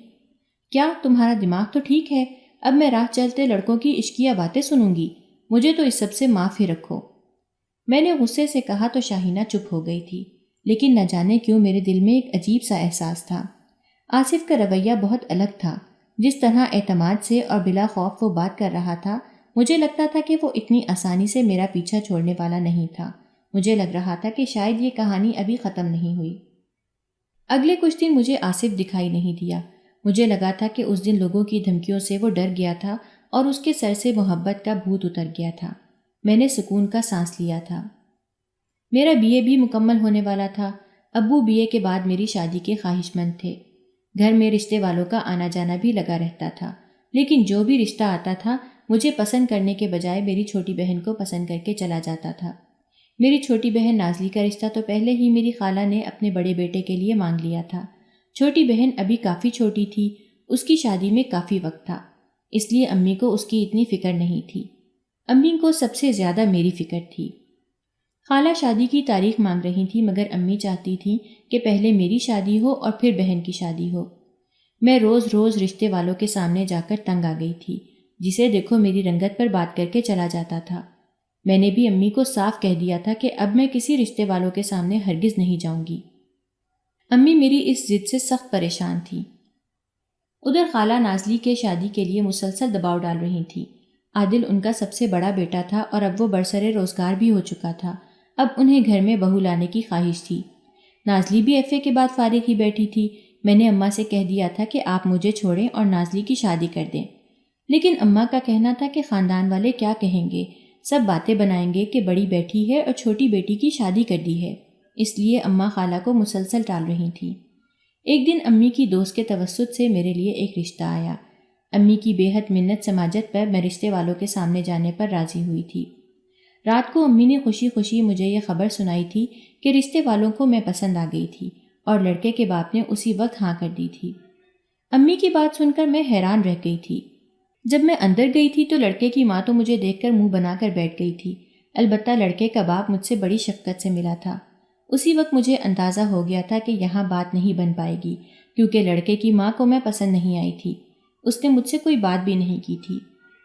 کیا تمہارا دماغ تو ٹھیک ہے؟ اب میں راہ چلتے لڑکوں کی عشقیہ باتیں سنوں گی؟ مجھے تو اس سب سے معاف ہی رکھو۔ میں نے غصے سے کہا تو شاہینہ چپ ہو گئی تھی، لیکن نہ جانے کیوں میرے دل میں ایک عجیب سا احساس تھا۔ آصف کا رویہ بہت الگ تھا۔ جس طرح اعتماد سے اور بلا خوف وہ بات کر رہا تھا، مجھے لگتا تھا کہ وہ اتنی آسانی سے میرا پیچھا چھوڑنے والا نہیں تھا۔ مجھے لگ رہا تھا کہ شاید یہ کہانی ابھی ختم نہیں ہوئی۔ اگلے کچھ دن مجھے آصف دکھائی نہیں دیا۔ مجھے لگا تھا کہ اس دن لوگوں کی دھمکیوں سے وہ ڈر گیا تھا اور اس کے سر سے محبت کا بھوت اتر گیا تھا۔ میں نے سکون کا سانس لیا تھا۔ میرا بی اے بھی مکمل ہونے والا تھا۔ ابو بی اے کے بعد میری شادی کے خواہش مند تھے۔ گھر میں رشتے والوں کا آنا جانا بھی لگا رہتا تھا، لیکن جو بھی رشتہ آتا تھا مجھے پسند کرنے کے بجائے میری چھوٹی بہن کو پسند کر کے چلا جاتا تھا۔ میری چھوٹی بہن نازلی کا رشتہ تو پہلے ہی میری خالہ نے اپنے بڑے بیٹے کے لیے مانگ لیا تھا۔ چھوٹی بہن ابھی کافی چھوٹی تھی، اس کی شادی میں کافی وقت تھا، اس لیے امی کو اس کی اتنی فکر نہیں تھی۔ امی کو سب سے زیادہ میری فکر تھی۔ خالہ شادی کی تاریخ مانگ رہی تھی مگر امی چاہتی تھیں کہ پہلے میری شادی ہو اور پھر بہن کی شادی ہو۔ میں روز روز رشتے والوں کے سامنے جا کر تنگ آ گئی تھی، جسے دیکھو میری رنگت پر بات کر کے چلا جاتا تھا۔ میں نے بھی امی کو صاف کہہ دیا تھا کہ اب میں کسی رشتے والوں کے سامنے ہرگز نہیں جاؤں گی۔ امی میری اس ضد سے سخت پریشان تھی۔ ادھر خالہ نازلی کے شادی کے لیے مسلسل دباؤ ڈال رہی تھی۔ عادل ان کا سب سے بڑا بیٹا تھا اور اب وہ برسر روزگار بھی ہو چکا تھا۔ اب انہیں گھر میں بہو لانے کی خواہش تھی۔ نازلی بھی ایف اے کے بعد فارغ ہی بیٹھی تھی۔ میں نے اماں سے کہہ دیا تھا کہ آپ مجھے چھوڑیں اور نازلی کی شادی کر دیں، لیکن اماں کا کہنا تھا کہ خاندان والے کیا کہیں گے، سب باتیں بنائیں گے کہ بڑی بیٹی ہے اور چھوٹی بیٹی کی شادی کر دی ہے، اس لیے اماں خالہ کو مسلسل ٹال رہی تھیں۔ ایک دن امی کی دوست کے توسط سے میرے لیے ایک رشتہ آیا۔ امی کی بے حد منت سماجت پر میں رشتے والوں کے سامنے جانے پر راضی ہوئی تھی۔ رات کو امی نے خوشی خوشی مجھے یہ خبر سنائی تھی کہ رشتے والوں کو میں پسند آ گئی تھی اور لڑکے کے باپ نے اسی وقت ہاں کر دی تھی۔ امی کی بات سن کر میں حیران رہ گئی تھی۔ جب میں اندر گئی تھی تو لڑکے کی ماں تو مجھے دیکھ کر منہ بنا کر بیٹھ گئی تھی، البتہ لڑکے کا باپ مجھ سے بڑی شفقت سے ملا تھا۔ اسی وقت مجھے اندازہ ہو گیا تھا کہ یہاں بات نہیں بن پائے گی، کیونکہ لڑکے کی ماں کو میں پسند نہیں آئی تھی۔ اس نے مجھ سے کوئی بات بھی نہیں کی تھی۔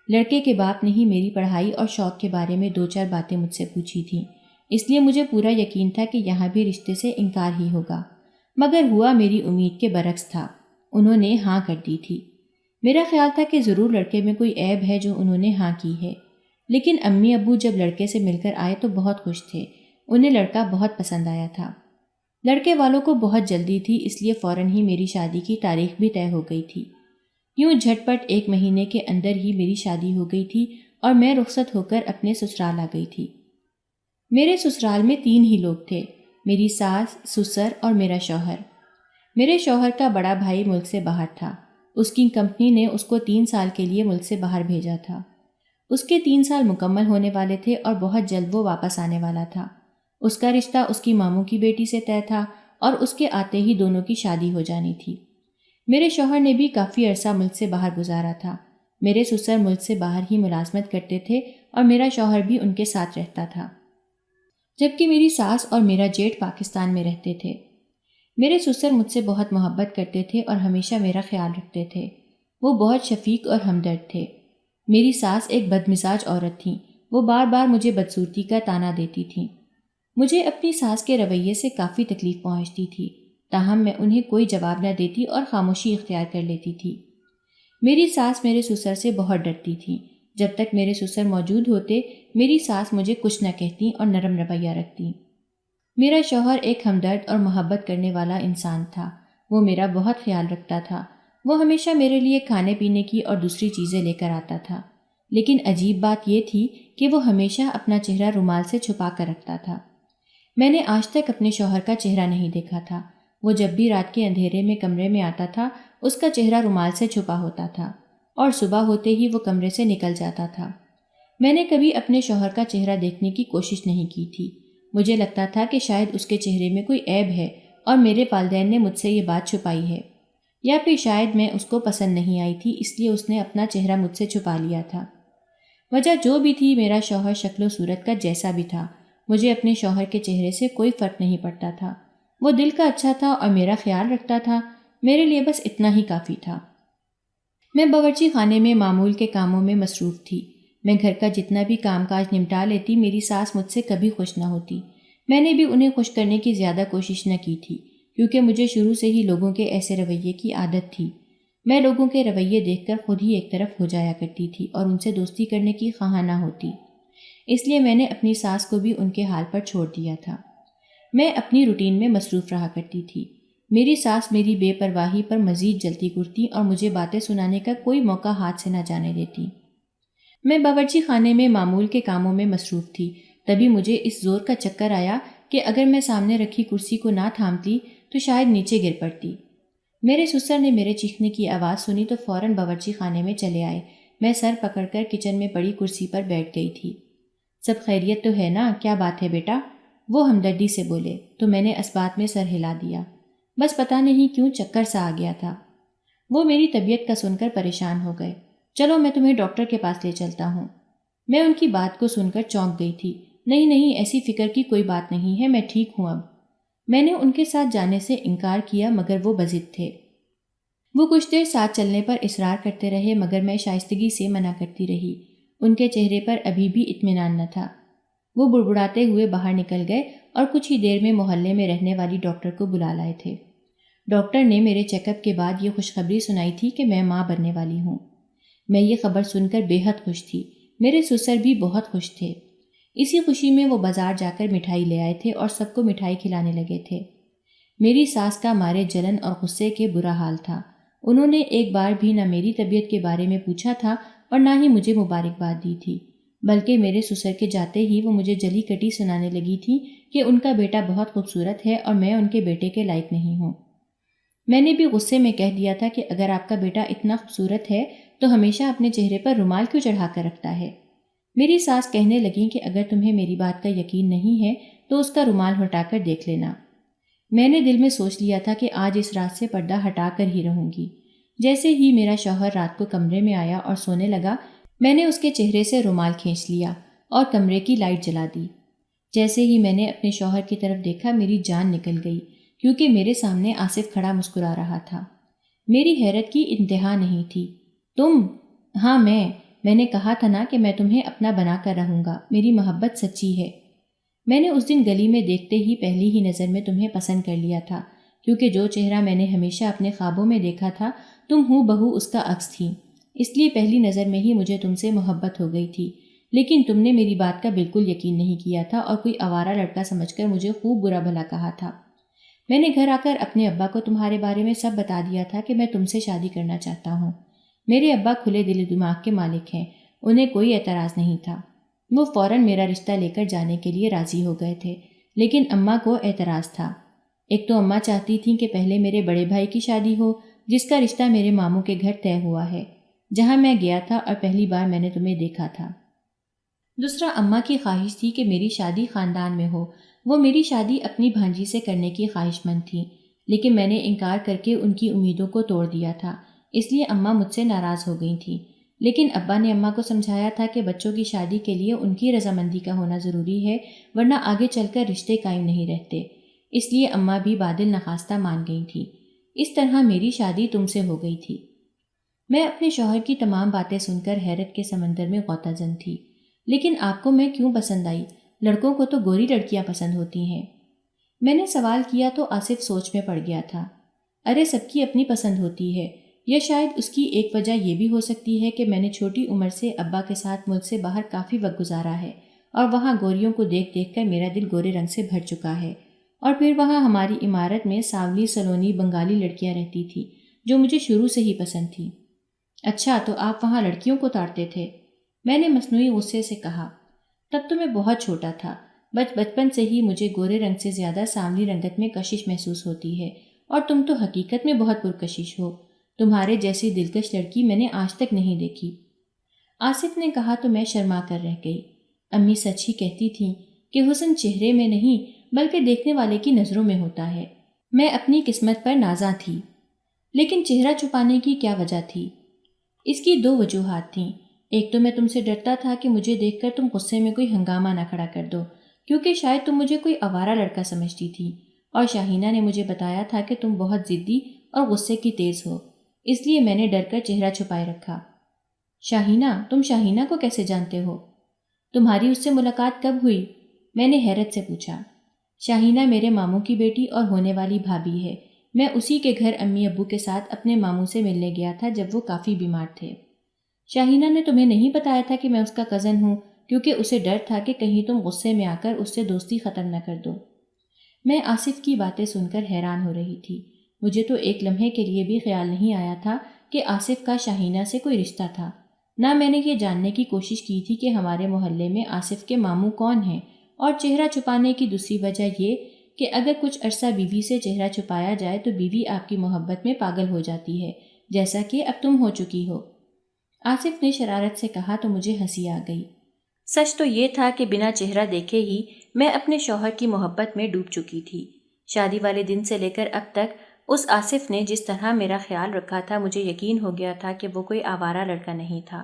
لڑکے کے باپ نے ہی میری پڑھائی اور شوق کے بارے میں 2-4 باتیں مجھ سے پوچھی تھیں، اس لیے مجھے پورا یقین تھا کہ یہاں بھی رشتے سے انکار ہی ہوگا، مگر ہوا میری امید کے برعکس تھا۔ انہوں نے ہاں کر دی تھی۔ میرا خیال تھا کہ ضرور لڑکے میں کوئی عیب ہے جو انہوں نے ہاں کی ہے، لیکن امی ابو جب لڑکے سے مل کر آئے تو بہت خوش تھے۔ انہیں لڑکا بہت پسند آیا تھا۔ لڑکے والوں کو بہت جلدی تھی، اس لیے فوراً ہی میری شادی کی تاریخ بھی طے ہو گئی تھی۔ یوں جھٹ پٹ 1 مہینے کے اندر ہی میری شادی ہو گئی تھی اور میں رخصت ہو کر اپنے سسرال آ گئی تھی۔ میرے سسرال میں 3 ہی لوگ تھے، میری ساس، سسر اور میرا شوہر۔ میرے شوہر کا بڑا بھائی ملک سے باہر تھا۔ اس کی کمپنی نے اس کو 3 سال کے لیے ملک سے باہر بھیجا تھا۔ اس کے 3 سال مکمل ہونے والے تھے اور بہت جلد وہ واپس آنے والا تھا۔ اس کا رشتہ اس کی ماموں کی بیٹی سے طے تھا اور اس کے آتے ہی دونوں کی شادی ہو جانی تھی۔ میرے شوہر نے بھی کافی عرصہ ملک سے باہر گزارا تھا۔ میرے سسر ملک سے باہر ہی ملازمت کرتے تھے اور میرا شوہر بھی ان کے ساتھ رہتا تھا، جبکہ میری ساس اور میرا جیٹھ پاکستان میں رہتے تھے۔ میرے سسر مجھ سے بہت محبت کرتے تھے اور ہمیشہ میرا خیال رکھتے تھے۔ وہ بہت شفیق اور ہمدرد تھے۔ میری ساس ایک بدمزاج عورت تھیں، وہ بار بار مجھے بدصورتی کا طعنہ دیتی تھیں۔ مجھے اپنی ساس کے رویے سے کافی تکلیف پہنچتی تھی، تاہم میں انہیں کوئی جواب نہ دیتی اور خاموشی اختیار کر لیتی تھی۔ میری ساس میرے سسر سے بہت ڈرتی تھی۔ جب تک میرے سسر موجود ہوتے میری ساس مجھے کچھ نہ کہتی اور نرم رویہ رکھتی۔ میرا شوہر ایک ہمدرد اور محبت کرنے والا انسان تھا۔ وہ میرا بہت خیال رکھتا تھا۔ وہ ہمیشہ میرے لیے کھانے پینے کی اور دوسری چیزیں لے کر آتا تھا، لیکن عجیب بات یہ تھی کہ وہ ہمیشہ اپنا چہرہ رومال سے چھپا کر رکھتا تھا۔ میں نے آج تک اپنے شوہر کا چہرہ نہیں دیکھا تھا۔ وہ جب بھی رات کے اندھیرے میں کمرے میں آتا تھا اس کا چہرہ رومال سے چھپا ہوتا تھا اور صبح ہوتے ہی وہ کمرے سے نکل جاتا تھا۔ میں نے کبھی اپنے شوہر کا چہرہ دیکھنے کی کوشش نہیں کی تھی۔ مجھے لگتا تھا کہ شاید اس کے چہرے میں کوئی عیب ہے اور میرے والدین نے مجھ سے یہ بات چھپائی ہے، یا پھر شاید میں اس کو پسند نہیں آئی تھی اس لیے اس نے اپنا چہرہ مجھ سے چھپا لیا تھا۔ وجہ جو بھی تھی، میرا شوہر شکل و صورت کا جیسا بھی تھا، مجھے اپنے شوہر کے چہرے سے کوئی فرق نہیں پڑتا تھا۔ وہ دل کا اچھا تھا اور میرا خیال رکھتا تھا، میرے لیے بس اتنا ہی کافی تھا۔ میں باورچی خانے میں معمول کے کاموں میں مصروف تھی۔ میں گھر کا جتنا بھی کام کاج نمٹا لیتی، میری ساس مجھ سے کبھی خوش نہ ہوتی۔ میں نے بھی انہیں خوش کرنے کی زیادہ کوشش نہ کی تھی، کیونکہ مجھے شروع سے ہی لوگوں کے ایسے رویے کی عادت تھی۔ میں لوگوں کے رویے دیکھ کر خود ہی ایک طرف ہو جایا کرتی تھی اور ان سے دوستی کرنے کی خواہاں نہ ہوتی، اس لیے میں نے اپنی ساس کو بھی ان کے حال پر چھوڑ دیا تھا۔ میں اپنی روٹین میں مصروف رہا کرتی تھی۔ میری ساس میری بے پرواہی پر مزید جلتی کرتی اور مجھے باتیں سنانے کا کوئی موقع ہاتھ سے نہ جانے دیتی۔ میں باورچی خانے میں معمول کے کاموں میں مصروف تھی، تبھی مجھے اس زور کا چکر آیا کہ اگر میں سامنے رکھی کرسی کو نہ تھامتی تو شاید نیچے گر پڑتی۔ میرے سسر نے میرے چیخنے کی آواز سنی تو فوراً باورچی خانے میں چلے آئے۔ میں سر پکڑ کر کچن میں پڑی کرسی پر بیٹھ گئی تھی۔ سب خیریت تو ہے نا؟ کیا بات ہے بیٹا؟ وہ ہمدردی سے بولے تو میں نے اسبات میں سر ہلا دیا۔ بس پتہ نہیں کیوں چکر سا آ گیا تھا۔ وہ میری طبیعت کا سن کر پریشان ہو گئے۔ چلو میں تمہیں ڈاکٹر کے پاس لے چلتا ہوں۔ میں ان کی بات کو سن کر چونک گئی تھی۔ نہیں، ایسی فکر کی کوئی بات نہیں ہے، میں ٹھیک ہوں اب۔ میں نے ان کے ساتھ جانے سے انکار کیا مگر وہ بضد تھے۔ وہ کچھ دیر ساتھ چلنے پر اصرار کرتے رہے مگر میں شائستگی سے منع کرتی رہی۔ ان کے چہرے پر ابھی بھی اطمینان نہ تھا۔ وہ بڑبڑاتے ہوئے باہر نکل گئے اور کچھ ہی دیر میں محلے میں رہنے والی ڈاکٹر کو بلا لائے تھے۔ ڈاکٹر نے میرے چیک اپ کے بعد یہ خوشخبری سنائی تھی کہ میں ماں بننے والی ہوں۔ میں یہ خبر سن کر بے حد خوش تھی۔ میرے سسر بھی بہت خوش تھے۔ اسی خوشی میں وہ بازار جا کر مٹھائی لے آئے تھے اور سب کو مٹھائی کھلانے لگے تھے۔ میری ساس کا مارے جلن اور غصے کے برا حال تھا۔ انہوں نے ایک بار بھی نہ میری طبیعت کے بارے میں پوچھا تھا اور نہ ہی مجھے مبارکباد دی تھی، بلکہ میرے سسر کے جاتے ہی وہ مجھے جلی کٹی سنانے لگی تھی کہ ان کا بیٹا بہت خوبصورت ہے اور میں ان کے بیٹے کے لائق نہیں ہوں۔ میں نے بھی غصے میں کہہ دیا تھا کہ اگر آپ کا بیٹا اتنا خوبصورت ہے تو ہمیشہ اپنے چہرے پر رومال کیوں چڑھا کر رکھتا ہے؟ میری ساس کہنے لگیں کہ اگر تمہیں میری بات کا یقین نہیں ہے تو اس کا رومال ہٹا کر دیکھ لینا۔ میں نے دل میں سوچ لیا تھا کہ آج اس رات سے پردہ ہٹا کر ہی رہوں گی۔ جیسے ہی میرا شوہر رات کو کمرے میں آیا اور سونے لگا، میں نے اس کے چہرے سے رومال کھینچ لیا اور کمرے کی لائٹ جلا دی۔ جیسے ہی میں نے اپنے شوہر کی طرف دیکھا، میری جان نکل گئی، کیونکہ میرے سامنے آصف کھڑا مسکرا رہا تھا۔ میری حیرت کی انتہا نہیں تھی۔ تم؟ ہاں میں نے کہا تھا نا کہ میں تمہیں اپنا بنا کر رہوں گا، میری محبت سچی ہے۔ میں نے اس دن گلی میں دیکھتے ہی پہلی ہی نظر میں تمہیں پسند کر لیا تھا، کیونکہ جو چہرہ میں نے ہمیشہ اپنے خوابوں میں دیکھا تھا تم ہو بہو اس کا عکس تھی، اس لیے پہلی نظر میں ہی مجھے تم سے محبت ہو گئی تھی۔ لیکن تم نے میری بات کا بالکل یقین نہیں کیا تھا اور کوئی آوارہ لڑکا سمجھ کر مجھے خوب برا بھلا کہا تھا۔ میں نے گھر آ کر اپنے ابا کو تمہارے بارے میں سب بتا دیا تھا کہ میں تم سے شادی کرنا چاہتا ہوں۔ میرے ابا کھلے دل و دماغ کے مالک ہیں، انہیں کوئی اعتراض نہیں تھا۔ وہ فوراً میرا رشتہ لے کر جانے کے لیے راضی ہو گئے تھے، لیکن اماں کو اعتراض تھا۔ ایک تو اماں چاہتی تھیں کہ پہلے میرے بڑے بھائی کی شادی ہو، جس کا رشتہ میرے ماموں کے گھر طے ہوا ہے، جہاں میں گیا تھا اور پہلی بار میں نے تمہیں دیکھا تھا۔ دوسرا، اماں کی خواہش تھی کہ میری شادی خاندان میں ہو، وہ میری شادی اپنی بھانجی سے کرنے کی خواہش مند تھی، لیکن میں نے انکار کر کے ان کی امیدوں کو توڑ دیا تھا، اس لیے اماں مجھ سے ناراض ہو گئی تھیں۔ لیکن ابا نے اماں کو سمجھایا تھا کہ بچوں کی شادی کے لیے ان کی رضامندی کا ہونا ضروری ہے، ورنہ آگے چل کر رشتے قائم نہیں رہتے، اس لیے اماں بھی بادل نخواستہ مان گئی تھیں۔ اس طرح میری شادی تم سے ہو گئی تھی۔ میں اپنے شوہر کی تمام باتیں سن کر حیرت کے سمندر میں غوطہ زن تھی۔ لیکن آپ کو میں کیوں پسند آئی؟ لڑکوں کو تو گوری لڑکیاں پسند ہوتی ہیں۔ میں نے سوال کیا تو آصف سوچ میں پڑ گیا تھا۔ ارے سب کی اپنی پسند ہوتی ہے، یا شاید اس کی ایک وجہ یہ بھی ہو سکتی ہے کہ میں نے چھوٹی عمر سے ابا کے ساتھ ملک سے باہر کافی وقت گزارا ہے، اور وہاں گوریوں کو دیکھ دیکھ کر میرا دل گورے رنگ سے بھر چکا ہے، اور پھر وہاں ہماری عمارت میں سانولی سلونی بنگالی لڑکیاں رہتی تھیں جو مجھے شروع سے ہی پسند تھیں۔ اچھا، تو آپ وہاں لڑکیوں کو تاڑتے تھے؟ میں نے مصنوعی غصے سے کہا۔ تب تو میں بہت چھوٹا تھا، بچپن سے ہی مجھے گورے رنگ سے زیادہ سانولی رنگت میں کشش محسوس ہوتی ہے، اور تم تو حقیقت میں بہت پرکشش ہو، تمہارے جیسی دلکش لڑکی میں نے آج تک نہیں دیکھی۔ آصف نے کہا تو میں شرما کر رہ گئی۔ امی سچ ہی کہتی تھیں کہ حسن چہرے میں نہیں بلکہ دیکھنے والے کی نظروں میں ہوتا ہے۔ میں اپنی قسمت پر نازاں تھی، لیکن چہرہ چھپانے کی کیا وجہ تھی؟ اس کی دو وجوہات تھیں۔ ایک تو میں تم سے ڈرتا تھا کہ مجھے دیکھ کر تم غصے میں کوئی ہنگامہ نہ کھڑا کر دو، کیونکہ شاید تم مجھے کوئی آوارہ لڑکا سمجھتی تھی، اور شاہینہ نے مجھے بتایا تھا کہ تم بہت ضدی اور غصے کی تیز ہو، اس لیے میں نے ڈر کر چہرہ چھپائے رکھا۔ شاہینہ؟ تم شاہینہ کو کیسے جانتے ہو؟ تمہاری اس سے ملاقات کب ہوئی؟ میں نے حیرت سے پوچھا۔ شاہینہ میرے ماموں کی بیٹی اور ہونے والی بھابھی ہے، میں اسی کے گھر امی ابو کے ساتھ اپنے ماموں سے ملنے گیا تھا جب وہ کافی بیمار تھے۔ شاہینہ نے تمہیں نہیں بتایا تھا کہ میں اس کا کزن ہوں، کیونکہ اسے ڈر تھا کہ کہیں تم غصے میں آ کر اس سے دوستی ختم نہ کر دو۔ میں آصف کی باتیں سن کر حیران ہو رہی تھی۔ مجھے تو ایک لمحے کے لیے بھی خیال نہیں آیا تھا کہ آصف کا شاہینہ سے کوئی رشتہ تھا، نہ میں نے یہ جاننے کی کوشش کی تھی کہ ہمارے محلے میں آصف کے ماموں کون ہیں، اور چہرہ چھپانے کی دوسری وجہ یہ کہ اگر کچھ عرصہ بیوی سے چہرہ چھپایا جائے تو بیوی آپ کی محبت میں پاگل ہو جاتی ہے، جیسا کہ اب تم ہو چکی ہو۔ آصف نے شرارت سے کہا تو مجھے ہنسی آ گئی۔ سچ تو یہ تھا کہ بنا چہرہ دیکھے ہی میں اپنے شوہر کی محبت میں ڈوب چکی تھی۔ شادی والے دن سے لے کر اب تک اس آصف نے جس طرح میرا خیال رکھا تھا، مجھے یقین ہو گیا تھا کہ وہ کوئی آوارہ لڑکا نہیں تھا،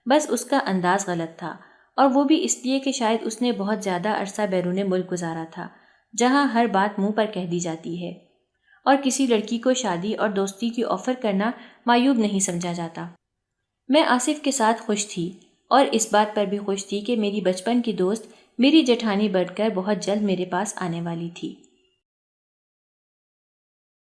بس اس کا انداز غلط تھا، اور وہ بھی اس لیے کہ شاید اس نے بہت زیادہ عرصہ بیرون ملک گزارا تھا، جہاں ہر بات منہ پر کہہ دی جاتی ہے، اور کسی لڑکی کو شادی اور دوستی کی آفر کرنا معیوب نہیں سمجھا جاتا۔ میں آصف کے ساتھ خوش تھی، اور اس بات پر بھی خوش تھی کہ میری بچپن کی دوست میری جٹھانی بڑھ کر بہت جلد میرے پاس آنے والی تھی۔